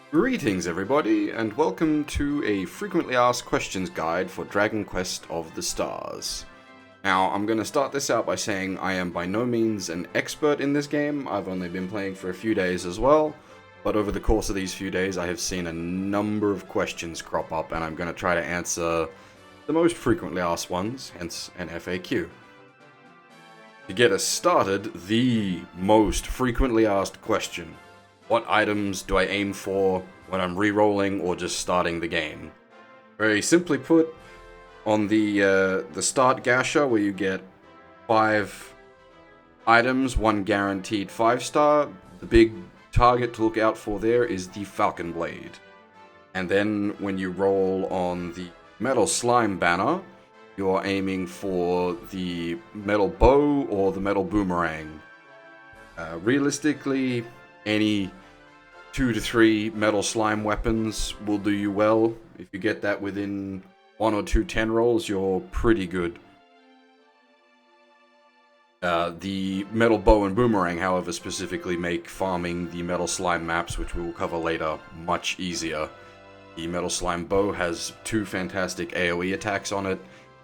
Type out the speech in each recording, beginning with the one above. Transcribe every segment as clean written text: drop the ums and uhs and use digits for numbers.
Greetings everybody, and welcome to a frequently asked questions guide for Dragon Quest of the Stars. Now, I'm going to start this out by saying I am by no means an expert in this game. I've only been playing for a few days as well, but over the course of these few days I have seen a number of questions crop up, and I'm going to try to answer the most frequently asked ones, hence an FAQ. To get us started, the most frequently asked question: what items do I aim for when I'm re-rolling or just starting the game? Very simply put, on the start gasha, where you get 5 items, 1 guaranteed 5-star, the big target to look out for there is the Falcon Blade. And then when you roll on the Metal Slime banner, you're aiming for the Metal Bow or the Metal Boomerang. Realistically, any 2 to 3 metal slime weapons will do you well. If you get that within 1 or 2 10 rolls, you're pretty good. The metal bow and boomerang, however, specifically make farming the metal slime maps, which we will cover later, much easier. The metal slime bow has 2 fantastic AoE attacks on it,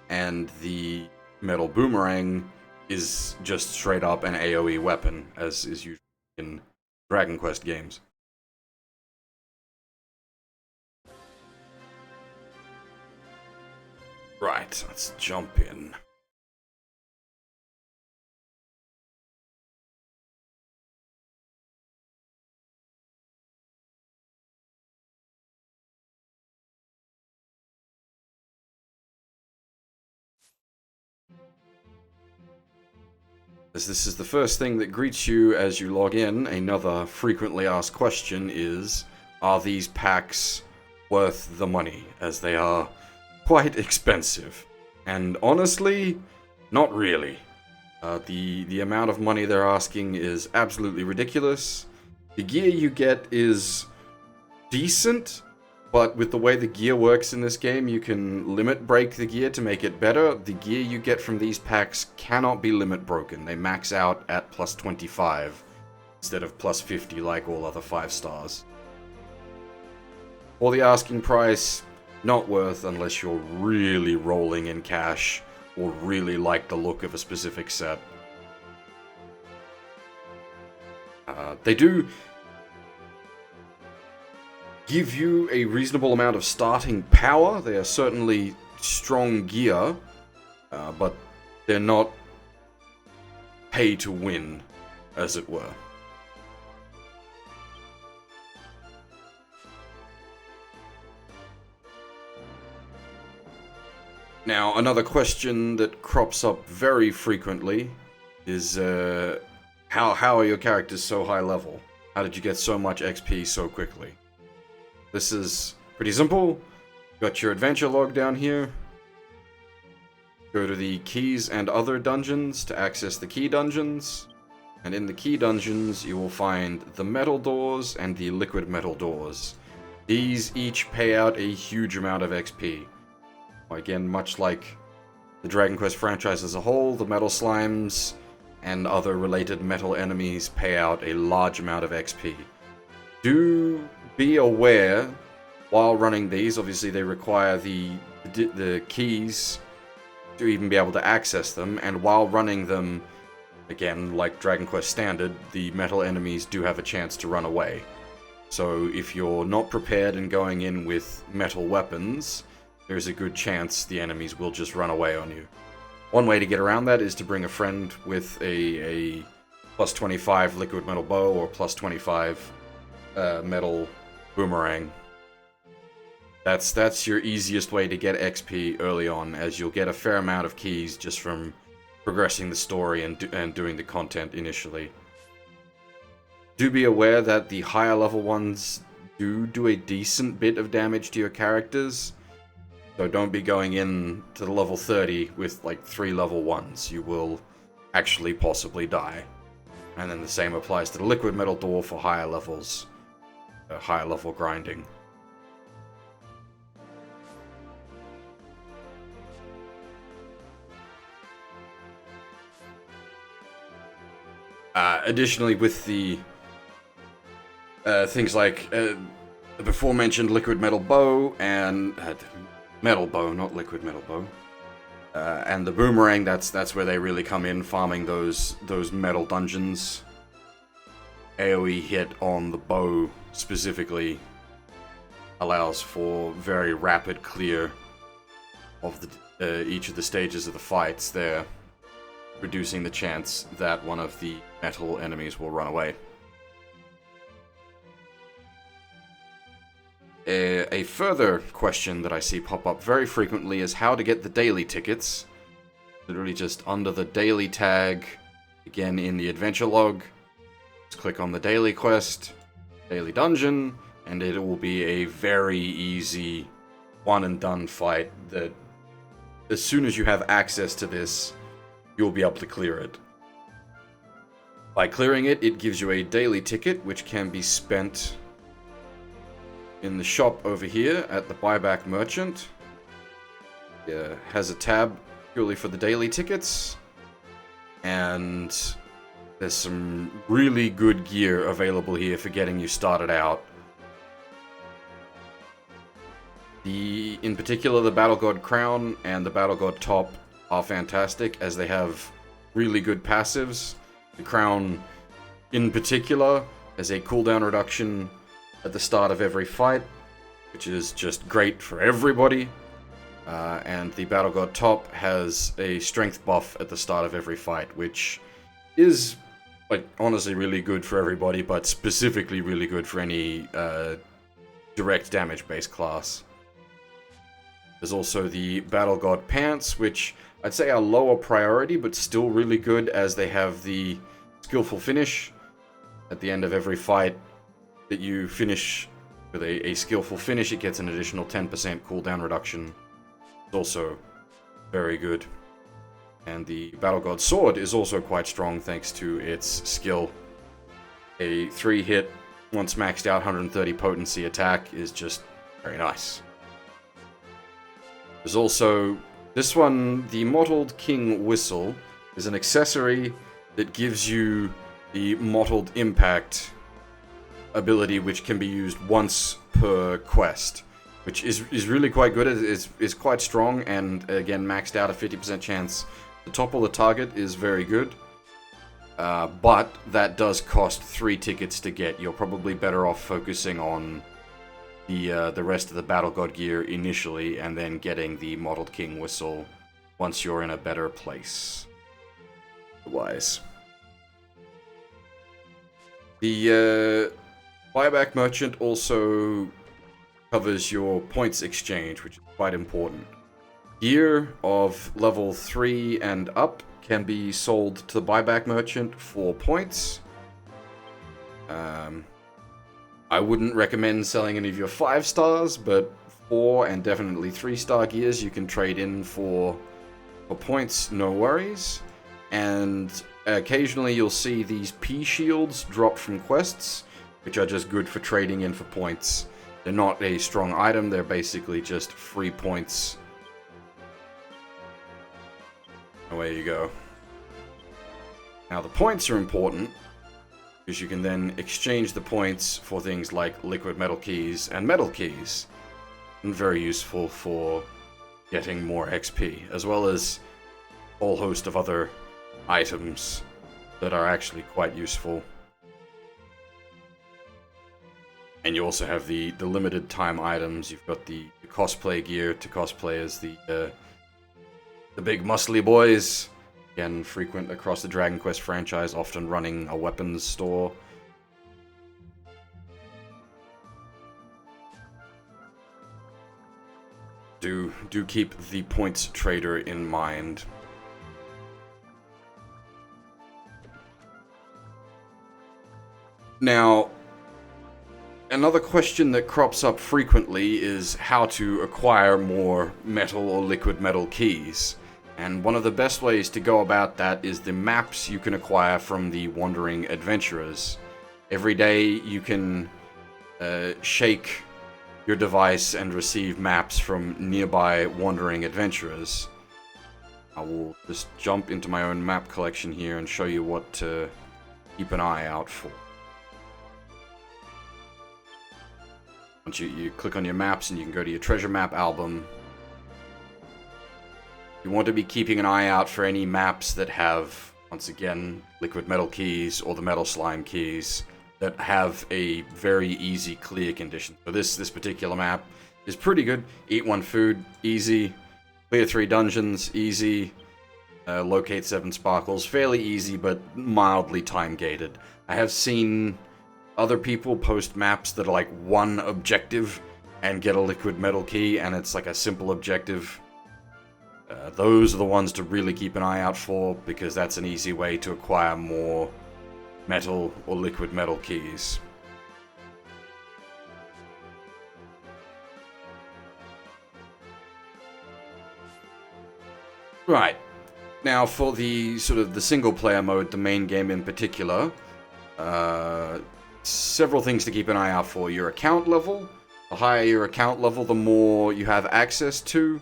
and the metal boomerang is just straight up an AoE weapon, as is usually in Dragon Quest games. Right, let's jump in. As this is the first thing that greets you as you log in, another frequently asked question is, are these packs worth the money, as they are quite expensive? And honestly, not really. The amount of money they're asking is absolutely ridiculous. The gear you get is decent, but with the way the gear works in this game, you can limit break the gear to make it better. The gear you get from these packs cannot be limit broken. They max out at plus 25 instead of plus 50 like all other 5 stars. For the asking price, not worth unless you're really rolling in cash or really like the look of a specific set. They do give you a reasonable amount of starting power. They are certainly strong gear, but they're not pay to win, as it were. Now, another question that crops up very frequently is, how are your characters so high level? How did you get so much XP so quickly? This is pretty simple. Got your adventure log down here. Go to the keys and other dungeons to access the key dungeons. And in the key dungeons, you will find the metal doors and the liquid metal doors. These each pay out a huge amount of XP. Again, much like the Dragon Quest franchise as a whole, the metal slimes and other related metal enemies pay out a large amount of XP. Do be aware, while running these, obviously they require the keys to even be able to access them, and while running them, again, like Dragon Quest Standard, the metal enemies do have a chance to run away. So if you're not prepared and going in with metal weapons, there's a good chance the enemies will just run away on you. One way to get around that is to bring a friend with a plus 25 liquid metal bow or plus 25 metal boomerang. That's your easiest way to get XP early on, as you'll get a fair amount of keys just from progressing the story and doing the content initially. Do be aware that the higher level ones do a decent bit of damage to your characters, so don't be going in to the level 30 with like 3 level 1s. You will actually possibly die. And then the same applies to the liquid metal door for higher levels. Higher level grinding. Additionally, with the things like the before mentioned liquid metal bow and metal bow, not liquid metal bow. And the boomerang, that's where they really come in, farming those metal dungeons. AoE hit on the bow specifically allows for very rapid clear of each of the stages of the fights there, reducing the chance that one of the metal enemies will run away. A further question that I see pop up very frequently is how to get the daily tickets. Literally just under the daily tag, again in the adventure log, just click on the daily quest, daily dungeon, and it will be a very easy one and done fight that as soon as you have access to this, you'll be able to clear it. By clearing it, it gives you a daily ticket which can be spent in the shop over here at the buyback merchant. Has a tab purely for the daily tickets, and there's some really good gear available here for getting you started out. In particular, the Battle God Crown and the Battle God Top are fantastic as they have really good passives. The Crown in particular has a cooldown reduction at the start of every fight, which is just great for everybody. And the Battle God Top has a strength buff at the start of every fight, which is, like, honestly really good for everybody, but specifically really good for any direct damage-based class. There's also the Battle God Pants, which I'd say are lower priority, but still really good as they have the skillful finish. At the end of every fight that you finish with a skillful finish, it gets an additional 10% cooldown reduction. It's also very good. And the Battle God Sword is also quite strong thanks to its skill. A 3-hit, once maxed out 130 potency attack is just very nice. There's also this one, the Mottled King Whistle, is an accessory that gives you the Mottled Impact ability, which can be used once per quest, which is really quite good. It's quite strong, and again, maxed out a 50% chance to topple the target is very good. But that does cost 3 tickets to get. You're probably better off focusing on the rest of the Battle God gear initially, and then getting the Mottled King Whistle once you're in a better place. Otherwise, the buyback merchant also covers your points exchange, which is quite important. Gear of level 3 and up can be sold to the buyback merchant for points. I wouldn't recommend selling any of your 5 stars, but 4 and definitely 3-star gears you can trade in for points, no worries. And occasionally you'll see these P shields drop from quests, which are just good for trading in for points. They're not a strong item, they're basically just free points. Away you go. Now the points are important, because you can then exchange the points for things like liquid metal keys and metal keys. And very useful for getting more XP, as well as a whole host of other items that are actually quite useful. And you also have the limited time items. You've got the cosplay gear to cosplay as the big muscly boys. Again, frequent across the Dragon Quest franchise, often running a weapons store. Do keep the points trader in mind. Now, another question that crops up frequently is how to acquire more metal or liquid metal keys. And one of the best ways to go about that is the maps you can acquire from the Wandering Adventurers. Every day you can shake your device and receive maps from nearby Wandering Adventurers. I will just jump into my own map collection here and show you what to keep an eye out for. Once you click on your maps and you can go to your treasure map album. You want to be keeping an eye out for any maps that have, once again, liquid metal keys or the metal slime keys that have a very easy clear condition. So this particular map is pretty good. Eat 1 food, easy. Clear 3 dungeons, easy. Locate 7 sparkles, fairly easy but mildly time gated. I have seen other people post maps that are like 1 objective and get a liquid metal key, and it's like a simple objective. Those are the ones to really keep an eye out for, because that's an easy way to acquire more metal or liquid metal keys. Right. Now for the sort of the single player mode, the main game in particular, several things to keep an eye out for. Your account level. The higher your account level, the more you have access to.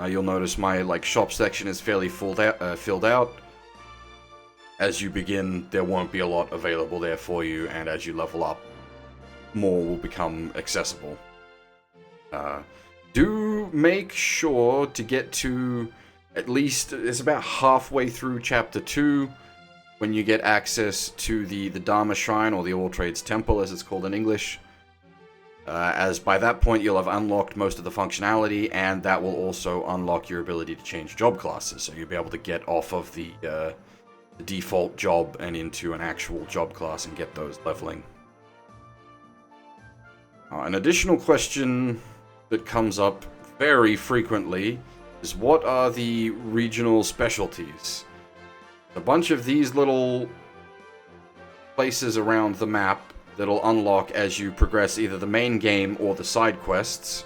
You'll notice my shop section is fairly filled out. As you begin, there won't be a lot available there for you, and as you level up, more will become accessible. Do make sure to get to at least, it's about halfway through Chapter 2 when you get access to the Dharma Shrine, or the All Trades Temple as it's called in English. As by that point you'll have unlocked most of the functionality, and that will also unlock your ability to change job classes. So you'll be able to get off of the default job and into an actual job class and get those leveling. An additional question that comes up very frequently is, what are the regional specialties? A bunch of these little places around the map that'll unlock as you progress either the main game or the side quests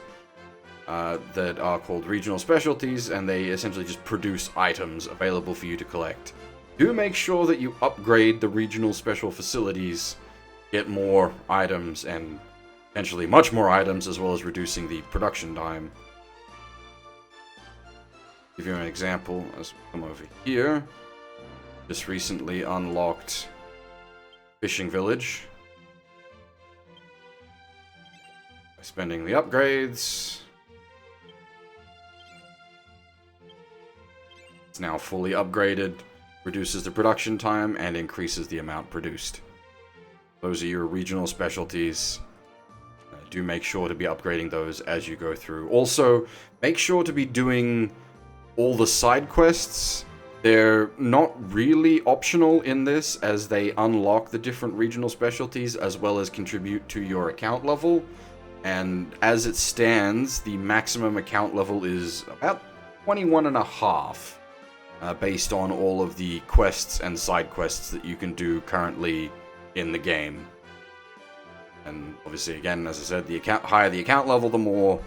that are called regional specialties, and they essentially just produce items available for you to collect. Do make sure that you upgrade the regional special facilities, get more items, and potentially much more items, as well as reducing the production time. Give you an example as we come over here. Just recently unlocked Fishing Village. By spending the upgrades. It's now fully upgraded, reduces the production time, and increases the amount produced. Those are your regional specialties. Do make sure to be upgrading those as you go through. Also, make sure to be doing all the side quests. They're not really optional in this, as they unlock the different regional specialties as well as contribute to your account level. And as it stands, the maximum account level is about 21.5, based on all of the quests and side quests that you can do currently in the game. And obviously, again, as I said, the higher the account level, the more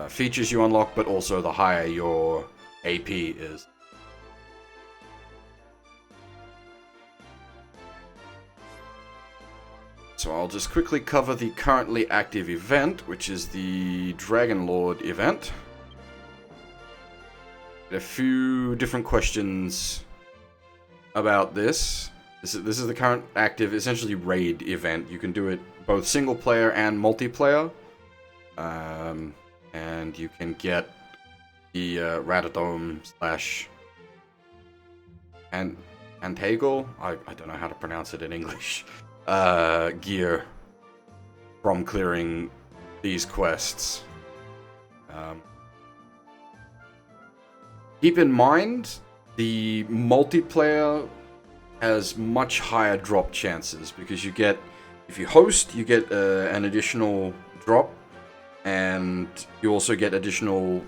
features you unlock, but also the higher your AP is. So I'll just quickly cover the currently active event, which is the Dragon Lord event. A few different questions about this. This is the current active, essentially, raid event. You can do it both single player and multiplayer. And you can get the Ratadome / Antagle. I don't know how to pronounce it in English. Gear from clearing these quests. Keep in mind, the multiplayer has much higher drop chances, because you get, if you host, you get an additional drop, and you also get additional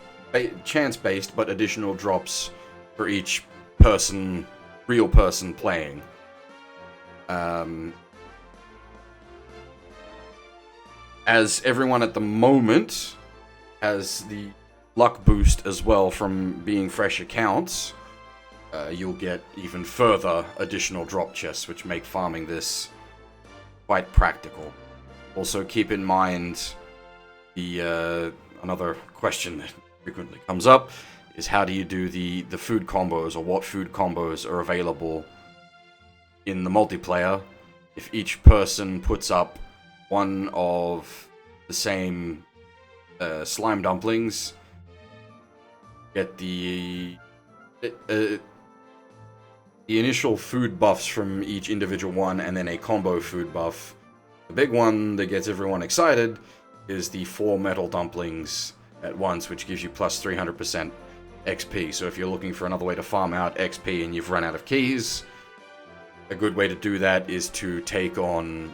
chance-based, but additional drops for each person, real person playing. As everyone at the moment has the luck boost as well from being fresh accounts, you'll get even further additional drop chests, which make farming this quite practical. Also, keep in mind the another question that frequently comes up is, how do you do the food combos, or what food combos are available in the multiplayer if each person puts up one of the same slime dumplings. Get the initial food buffs from each individual one, and then a combo food buff. The big one that gets everyone excited is the 4 metal dumplings at once, which gives you plus 300% XP. So if you're looking for another way to farm out XP and you've run out of keys, a good way to do that is to take on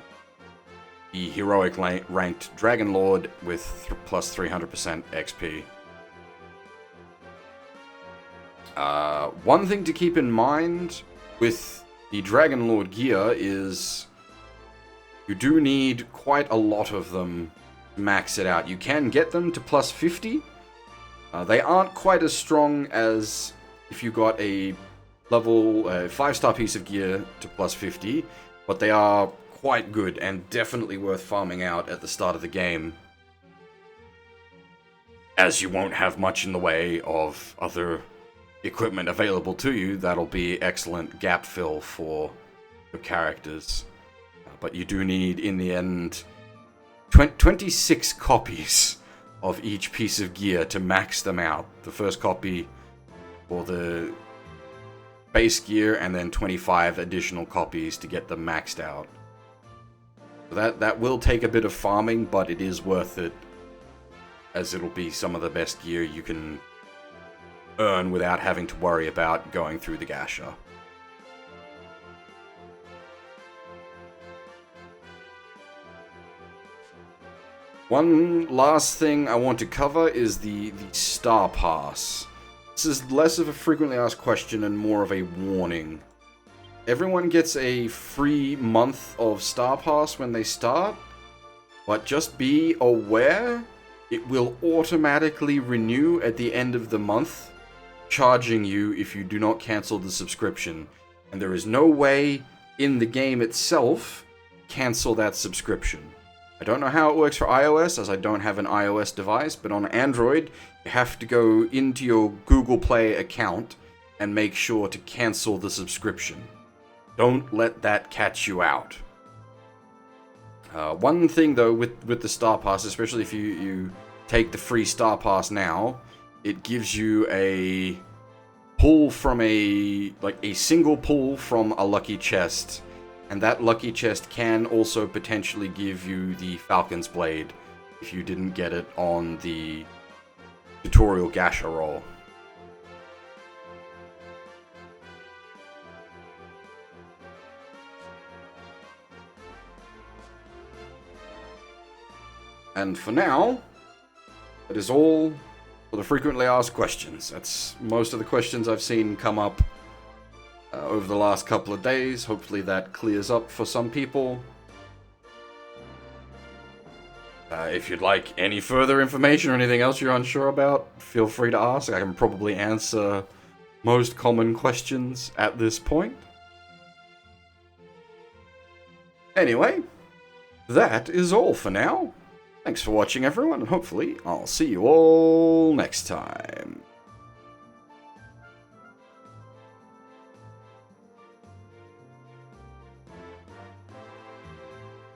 the heroic ranked Dragon Lord with plus 300% XP. One thing to keep in mind with the Dragon Lord gear is you do need quite a lot of them to max it out. You can get them to plus 50. They aren't quite as strong as if you got a level 5-star piece of gear to plus 50, but they are quite good and definitely worth farming out at the start of the game, as you won't have much in the way of other equipment available to you. That'll be excellent gap fill for your characters. But you do need, in the end, 26 copies of each piece of gear to max them out. The first copy for the base gear, and then 25 additional copies to get them maxed out. That will take a bit of farming, but it is worth it, as it'll be some of the best gear you can earn without having to worry about going through the Gasha. One last thing I want to cover is the Star Pass. This is less of a frequently asked question and more of a warning. Everyone gets a free month of Star Pass when they start, but just be aware it will automatically renew at the end of the month, charging you if you do not cancel the subscription. And there is no way in the game itself cancel that subscription. I don't know how it works for iOS, as I don't have an iOS device, but on Android, you have to go into your Google Play account and make sure to cancel the subscription. Don't let that catch you out. One thing, though, with the Star Pass, especially if you take the free Star Pass now, it gives you a pull from a single pull from a lucky chest. And that lucky chest can also potentially give you the Falcon's Blade if you didn't get it on the tutorial Gasha roll. And for now, that is all for the frequently asked questions. That's most of the questions I've seen come up over the last couple of days. Hopefully that clears up for some people. If you'd like any further information or anything else you're unsure about, feel free to ask. I can probably answer most common questions at this point. Anyway, that is all for now. Thanks for watching, everyone, and hopefully I'll see you all next time.